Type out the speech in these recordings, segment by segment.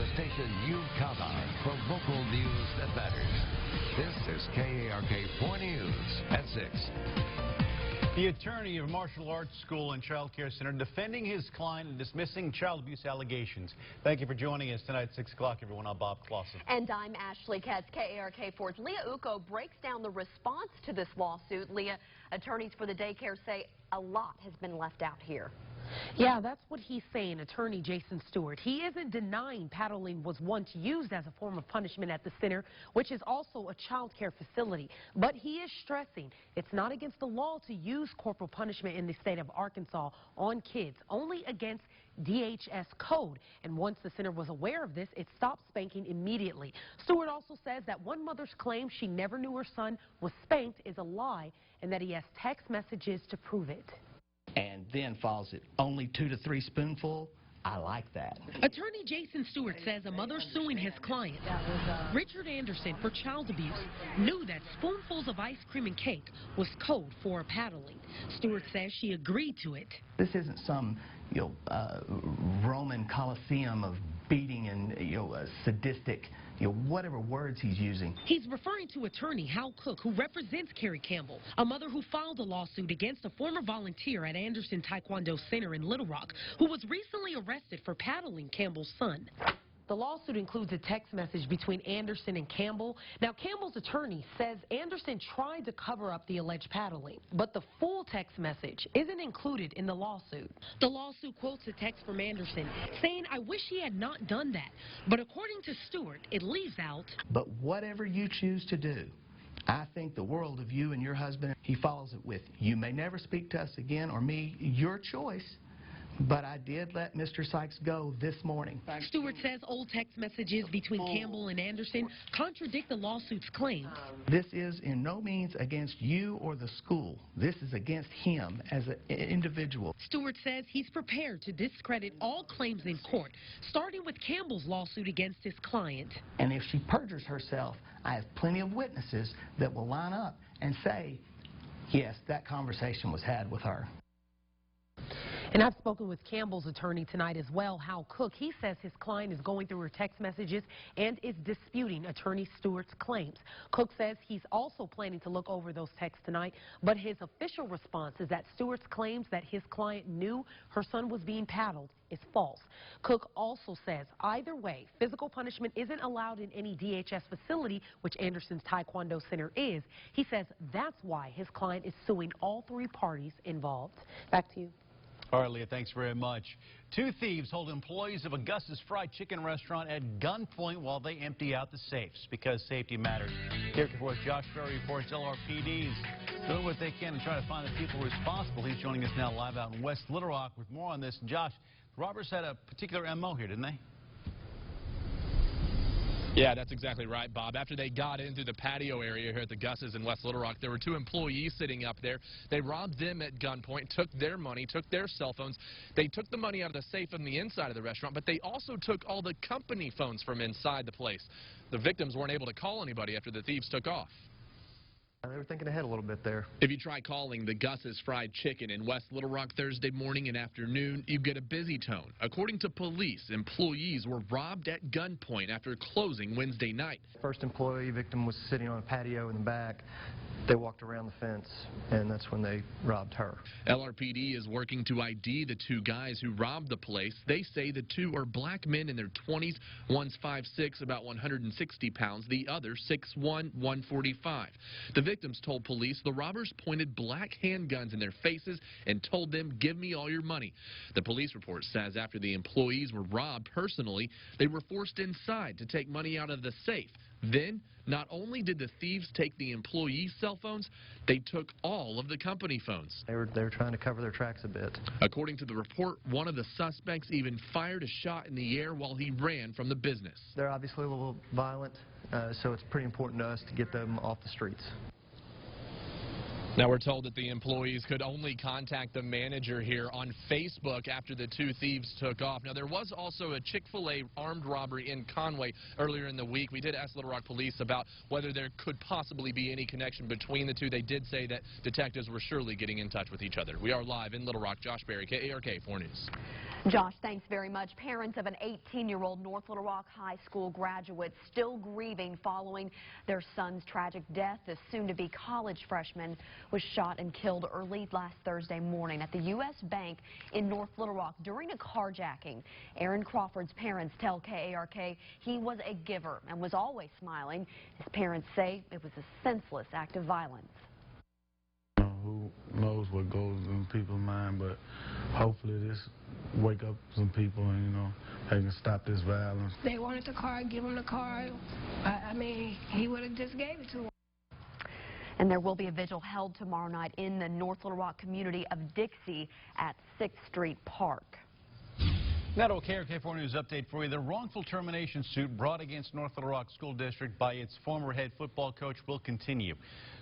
the station you count on for local news that matters. This is KARK 4 News at 6. The attorney of Martial Arts School and Child Care Center defending his client and dismissing child abuse allegations. Thank you for joining us tonight at 6 o'clock, everyone. I'm Bob Clausen. And I'm Ashley Katz. KARK 4's Leah Uko breaks down the response to this lawsuit. Leah, attorneys for the daycare say a lot has been left out here. Yeah, that's what he's saying, attorney Jason Stewart. He isn't denying paddling was once used as a form of punishment at the center, which is also a child care facility. But he is stressing it's not against the law to use corporal punishment in the state of Arkansas on kids, only against DHS code. And once the center was aware of this, it stopped spanking immediately. Stewart also says that one mother's claim she never knew her son was spanked is a lie and that he has text messages to prove it. And then follows it only 2 to 3 spoonful. I like that. Attorney Jason Stewart says a mother suing his client, Richard Anderson, for child abuse, knew that spoonfuls of ice cream and cake was code for paddling. Stewart says she agreed to it. This isn't some, Roman Colosseum of beating and, sadistic, whatever words he's using. He's referring to attorney Hal Cook, who represents Carrie Campbell, a mother who filed a lawsuit against a former volunteer at Anderson Taekwondo Center in Little Rock, who was recently arrested for paddling Campbell's son. The lawsuit includes a text message between Anderson and Campbell. Now, Campbell's attorney says Anderson tried to cover up the alleged paddling, but the full text message isn't included in the lawsuit. The lawsuit quotes a text from Anderson saying, "I wish he had not done that." But according to Stewart, it leaves out, "But whatever you choose to do, I think the world of you and your husband." He follows it with, "You may never speak to us again or me, your choice. But I did let Mr. Sykes go this morning." Stewart says old text messages between Campbell and Anderson contradict the lawsuit's claims. This is in no means against you or the school. This is against him as an individual. Stewart says he's prepared to discredit all claims in court, starting with Campbell's lawsuit against his client. And if she perjures herself, I have plenty of witnesses that will line up and say, yes, that conversation was had with her. And I've spoken with Campbell's attorney tonight as well, Hal Cook. He says his client is going through her text messages and is disputing attorney Stewart's claims. Cook says he's also planning to look over those texts tonight, but his official response is that Stewart's claims that his client knew her son was being paddled is false. Cook also says either way, physical punishment isn't allowed in any DHS facility, which Anderson's Taekwondo Center is. He says that's why his client is suing all 3 parties involved. Back to you. All right, Leah, thanks very much. 2 thieves hold employees of a Gus's Fried Chicken restaurant at gunpoint while they empty out the safes because safety matters. Here for Josh Ferry reports LRPD's doing what they can to try to find the people responsible. He's joining us now live out in West Little Rock with more on this. Josh, the robbers had a particular MO here, didn't they? Yeah, that's exactly right, Bob. After they got in through the patio area here at the Gus's in West Little Rock, there were 2 employees sitting up there. They robbed them at gunpoint, took their money, took their cell phones. They took the money out of the safe on the inside of the restaurant, but they also took all the company phones from inside the place. The victims weren't able to call anybody after the thieves took off. They were thinking ahead a little bit there. If you try calling the Gus's Fried Chicken in West Little Rock Thursday morning and afternoon, you get a busy tone. According to police, employees were robbed at gunpoint after closing Wednesday night. First employee victim was sitting on a patio in the back. They walked around the fence, and that's when they robbed her. LRPD is working to ID the 2 guys who robbed the place. They say the 2 are black men in their 20s. One's 5'6", about 160 pounds. The other 6'1", 145. The victims told police the robbers pointed black handguns in their faces and told them, "Give me all your money." The police report says after the employees were robbed personally, they were forced inside to take money out of the safe. Then, not only did the thieves take the employees' cell phones, they took all of the company phones. They were trying to cover their tracks a bit. According to the report, one of the suspects even fired a shot in the air while he ran from the business. They're obviously a little violent, so it's pretty important to us to get them off the streets. Now we're told that the employees could only contact the manager here on Facebook after the two thieves took off. Now there was also a Chick-fil-A armed robbery in Conway earlier in the week. We did ask Little Rock Police about whether there could possibly be any connection between the two. They did say that detectives were surely getting in touch with each other. We are live in Little Rock. Josh Berry, KARK 4 News. Josh, thanks very much. Parents of an 18-year-old North Little Rock High School graduate still grieving following their son's tragic death. The soon-to-be college freshman was shot and killed early last Thursday morning at the U.S. Bank in North Little Rock during a carjacking. Aaron Crawford's parents tell KARK he was a giver and was always smiling. His parents say it was a senseless act of violence. Who knows what goes in people's mind, but hopefully this wake up some people and, they can stop this violence. They wanted the car, give him the car. I mean, he would have just gave it to him. And there will be a vigil held tomorrow night in the North Little Rock community of Dixie at 6th Street Park. Now to a KARK 4 News update for you. The wrongful termination suit brought against North Little Rock School District by its former head football coach will continue.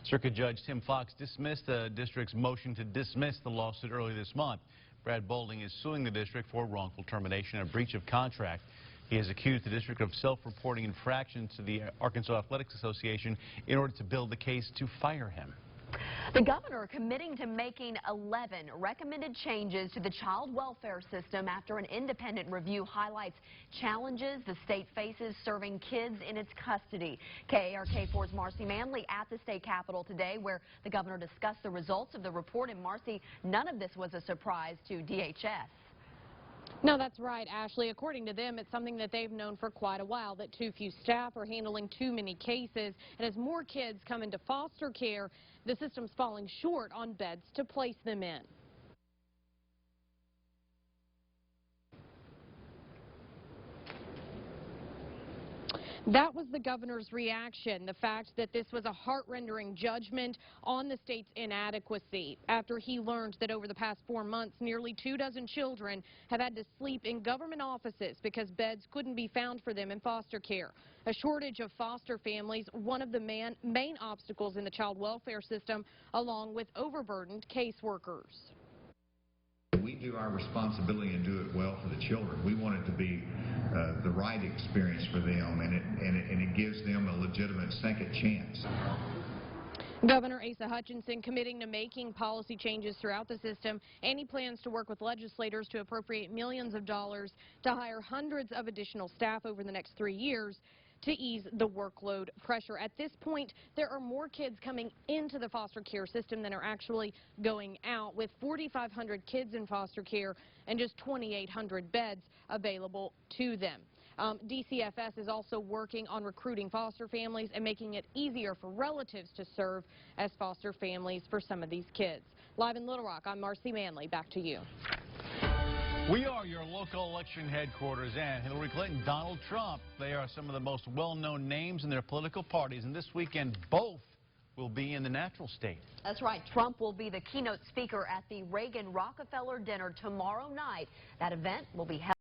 Circuit Judge Tim Fox dismissed the district's motion to dismiss the lawsuit early this month. Brad Bolding is suing the district for wrongful termination and breach of contract. He has accused the district of self-reporting infractions to the Arkansas Athletics Association in order to build the case to fire him. The governor committing to making 11 recommended changes to the child welfare system after an independent review highlights challenges the state faces serving kids in its custody. KARK 4's Marcy Manley at the state capitol today, where the governor discussed the results of the report. And Marcy, none of this was a surprise to DHS. No, that's right, Ashley. According to them, it's something that they've known for quite a while, that too few staff are handling too many cases. And as more kids come into foster care, the system's falling short on beds to place them in. That was the governor's reaction, the fact that this was a heart-rendering judgment on the state's inadequacy after he learned that over the past 4 months, nearly 24 children have had to sleep in government offices because beds couldn't be found for them in foster care. A shortage of foster families, one of the main obstacles in the child welfare system, along with overburdened caseworkers. We do our responsibility and do it well for the children. We want it to be the right experience for them, and it gives them a legitimate second chance. Governor Asa Hutchinson committing to making policy changes throughout the system, and he plans to work with legislators to appropriate millions of dollars to hire hundreds of additional staff over the next 3 years to ease the workload pressure. At this point, there are more kids coming into the foster care system than are actually going out, with 4,500 kids in foster care and just 2,800 beds available to them. DCFS is also working on recruiting foster families and making it easier for relatives to serve as foster families for some of these kids. Live in Little Rock, I'm Marcy Manley. Back to you. We are your local election headquarters, and Hillary Clinton, Donald Trump, they are some of the most well-known names in their political parties, and this weekend both will be in the natural state. That's right. Trump will be the keynote speaker at the Reagan Rockefeller dinner tomorrow night. That event will be held